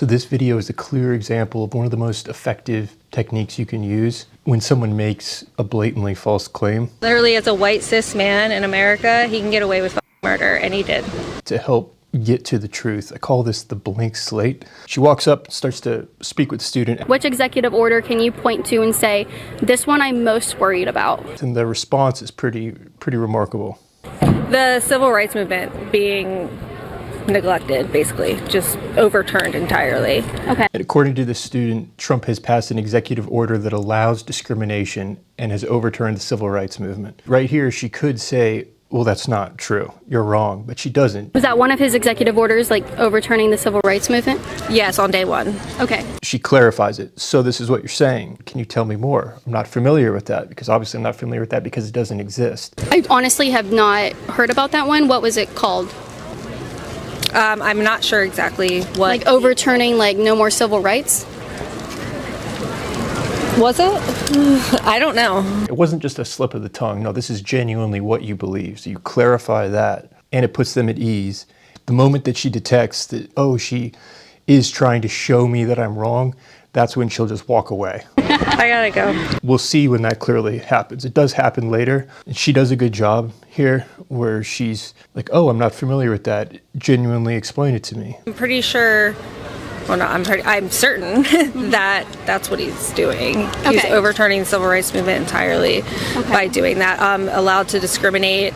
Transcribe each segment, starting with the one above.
So this video is a clear example of one of the most effective techniques you can use when someone makes a blatantly false claim. Literally, as a white cis man in America, he can get away with murder, and he did. To help get to the truth, I call this the blank slate. She walks up and starts to speak with the student. Which executive order can you point to and say, this one I'm most worried about? And the response is pretty remarkable. The civil rights movement being neglected, basically, just overturned entirely. Okay. And according to the student, Trump has passed an executive order that allows discrimination and has overturned the civil rights movement. Right here, she could say, well, that's not true. You're wrong, but she doesn't. Was that one of his executive orders, like overturning the civil rights movement? Yes, on day one. Okay. She clarifies it. So this is what you're saying. Can you tell me more? I'm not familiar with that, because obviously I'm not familiar with that because it doesn't exist. I honestly have not heard about that one. What was it called? I'm not sure exactly what. Like overturning, like no more civil rights? Was it? I don't know. It wasn't just a slip of the tongue. No, this is genuinely what you believe. So you clarify that, and it puts them at ease. The moment that she detects that, oh, she is trying to show me that I'm wrong, that's when she'll just walk away. I gotta go. We'll see when that clearly happens. It does happen later. And she does a good job here where she's like, oh, I'm not familiar with that. Genuinely explain it to me. I'm pretty sure, well, no, I'm certain that that's what he's doing. Okay. He's overturning the civil rights movement entirely by doing that. Allowed to discriminate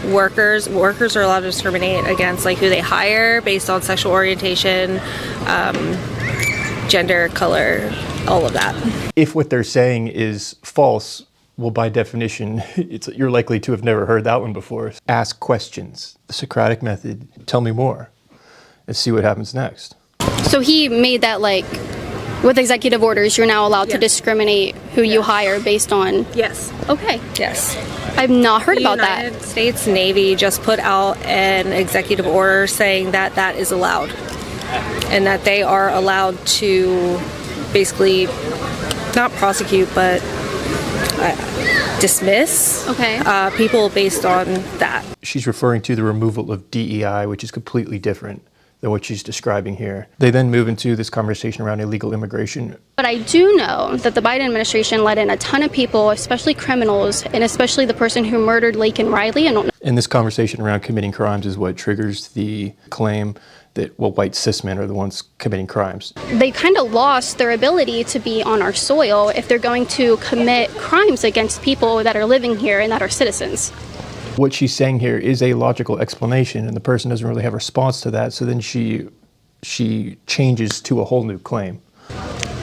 workers are allowed to discriminate against like who they hire based on sexual orientation, gender, color, all of that. If what they're saying is false, well, by definition, you're likely to have never heard that one before. Ask questions. The Socratic method. Tell me more. And see what happens next. So he made that, like, with executive orders, you're now allowed to discriminate who you hire based on... Yes. Okay. Yes. I've not heard about that. The United States Navy just put out an executive order saying that that is allowed. And that they are allowed to basically not prosecute, but dismiss people based on that. She's referring to the removal of DEI, which is completely different than what she's describing here. They then move into this conversation around illegal immigration. But I do know that the Biden administration let in a ton of people, especially criminals, and especially the person who murdered Laken Riley. And this conversation around committing crimes is what triggers the claim that, well, white cis men are the ones committing crimes. They kind of lost their ability to be on our soil if they're going to commit crimes against people that are living here and that are citizens. What she's saying here is a logical explanation, and the person doesn't really have a response to that, so then she changes to a whole new claim.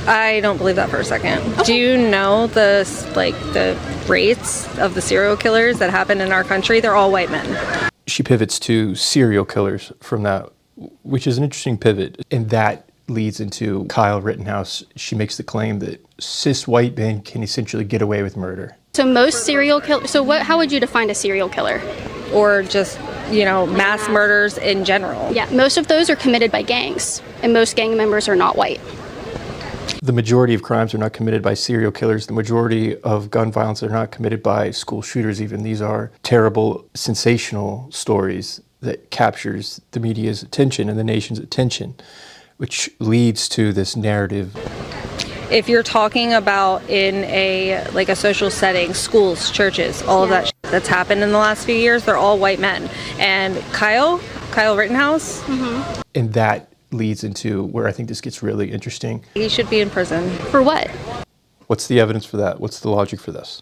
I don't believe that for a second. Okay. Do you know the rates of the serial killers that happen in our country? They're all white men. She pivots to serial killers from that, which is an interesting pivot, and that leads into Kyle Rittenhouse. She makes the claim that cis white men can essentially get away with murder. So most serial killers, how would you define a serial killer? Or just, mass murders in general. Yeah, most of those are committed by gangs, and most gang members are not white. The majority of crimes are not committed by serial killers. The majority of gun violence are not committed by school shooters even. These are terrible, sensational stories that captures the media's attention and the nation's attention, which leads to this narrative. If you're talking about in a social setting, schools, churches, all of that that's happened in the last few years, they're all white men. And Kyle Rittenhouse. Mm-hmm. And that leads into where I think this gets really interesting. He should be in prison. For what? What's the evidence for that? What's the logic for this?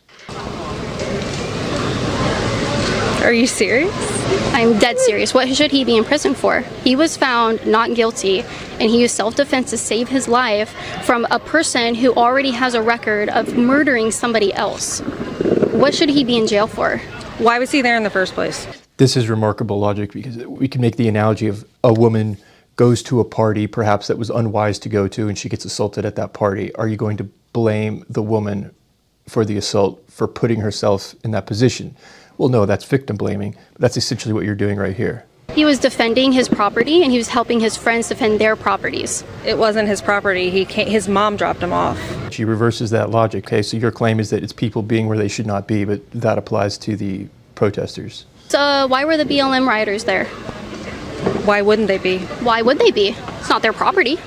Are you serious? I'm dead serious. What should he be in prison for? He was found not guilty, and he used self-defense to save his life from a person who already has a record of murdering somebody else. What should he be in jail for? Why was he there in the first place? This is remarkable logic because we can make the analogy of a woman goes to a party perhaps that was unwise to go to and she gets assaulted at that party. Are you going to blame the woman for the assault for putting herself in that position? Well, no, that's victim blaming. But that's essentially what you're doing right here. He was defending his property, and he was helping his friends defend their properties. It wasn't his property. His mom dropped him off. She reverses that logic. Okay, so your claim is that it's people being where they should not be, but that applies to the protesters. So why were the BLM rioters there? Why wouldn't they be? Why would they be? It's not their property.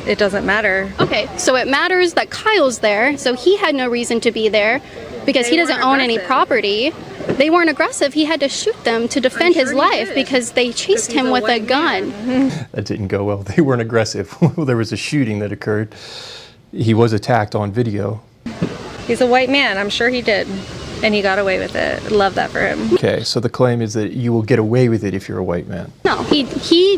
it doesn't matter. Okay, so it matters that Kyle's there, so he had no reason to be there because he doesn't own any property. They weren't aggressive. He had to shoot them to defend his life because they chased him with a gun. That didn't go well. They weren't aggressive. There was a shooting that occurred. He was attacked on video. He's a white man. I'm sure he did. And he got away with it. Love that for him. Okay, so the claim is that you will get away with it if you're a white man. No, he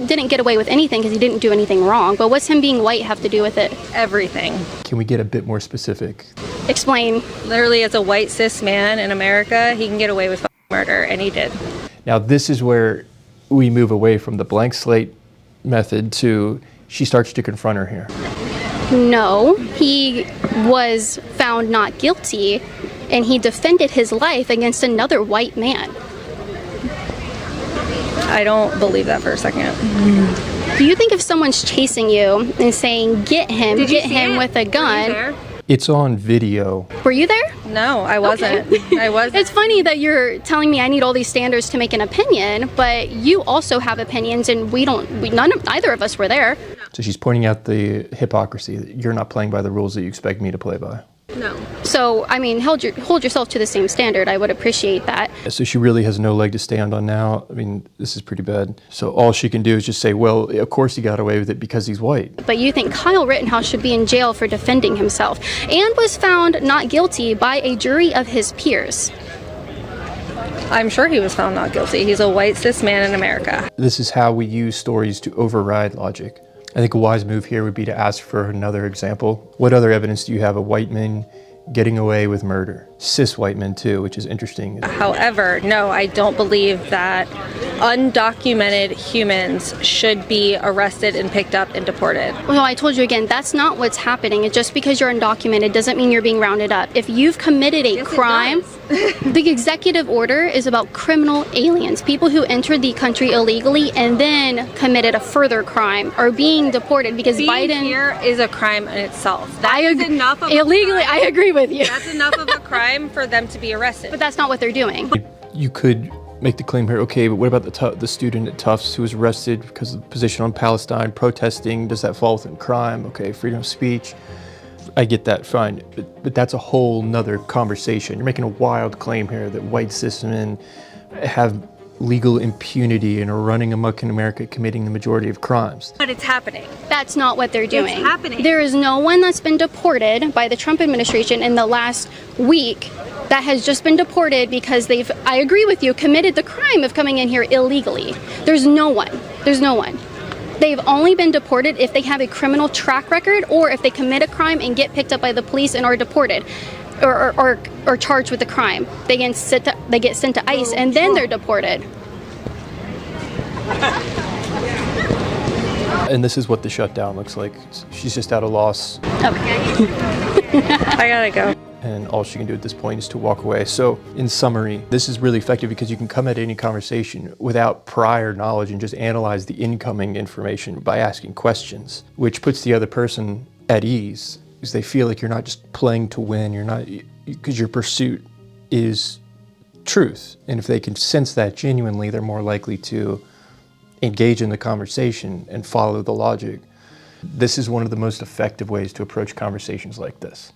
didn't get away with anything because he didn't do anything wrong. But what's him being white have to do with it? Everything. Can we get a bit more specific? Explain. Literally, as a white cis man in America, he can get away with murder, and he did. Now, this is where we move away from the blank slate method to she starts to confront her here. No, he was found not guilty, and he defended his life against another white man. I don't believe that for a second. Do you think if someone's chasing you and saying, get him with a gun... It's on video. Were you there? No, I wasn't. Okay. I wasn't. It's funny that you're telling me I need all these standards to make an opinion, but you also have opinions, and neither of us were there. So she's pointing out the hypocrisy that you're not playing by the rules that you expect me to play by. No. So, I mean, hold yourself to the same standard. I would appreciate that. So she really has no leg to stand on now. I mean, this is pretty bad. So all she can do is just say, well, of course he got away with it because he's white. But you think Kyle Rittenhouse should be in jail for defending himself and was found not guilty by a jury of his peers. I'm sure he was found not guilty. He's a white cis man in America. This is how we use stories to override logic. I think a wise move here would be to ask for another example. What other evidence do you have of white men getting away with murder? Cis white men too, which is interesting. However, no, I don't believe that undocumented humans should be arrested and picked up and deported. Well, I told you again, that's not what's happening. It's just because you're undocumented doesn't mean you're being rounded up. If you've committed a crime, the executive order is about criminal aliens, people who entered the country illegally and then committed a further crime are being deported because Being Biden here is a crime in itself. That is enough of illegally. a crime. I agree with you. That's enough of a crime for them to be arrested. But that's not what they're doing. You could make the claim here, okay, but what about the student at Tufts who was arrested because of the position on Palestine, protesting? Does that fall within crime? Okay, freedom of speech. I get that, fine. But that's a whole nother conversation. You're making a wild claim here that white cis men have legal impunity and are running amok in America, committing the majority of crimes. But it's happening. That's not what they're doing. It's happening. There is no one that's been deported by the Trump administration in the last week that has just been deported because they've, I agree with you, committed the crime of coming in here illegally. There's no one. There's no one. They've only been deported if they have a criminal track record or if they commit a crime and get picked up by the police and are deported or charged with the crime. They get sent to ICE and then they're deported. And this is what the shutdown looks like. She's just at a loss. Okay. I gotta go. And all she can do at this point is to walk away. So in summary, this is really effective because you can come at any conversation without prior knowledge and just analyze the incoming information by asking questions, which puts the other person at ease because they feel like you're not just playing to win, you're not, because your pursuit is truth. And if they can sense that genuinely, they're more likely to engage in the conversation and follow the logic. This is one of the most effective ways to approach conversations like this.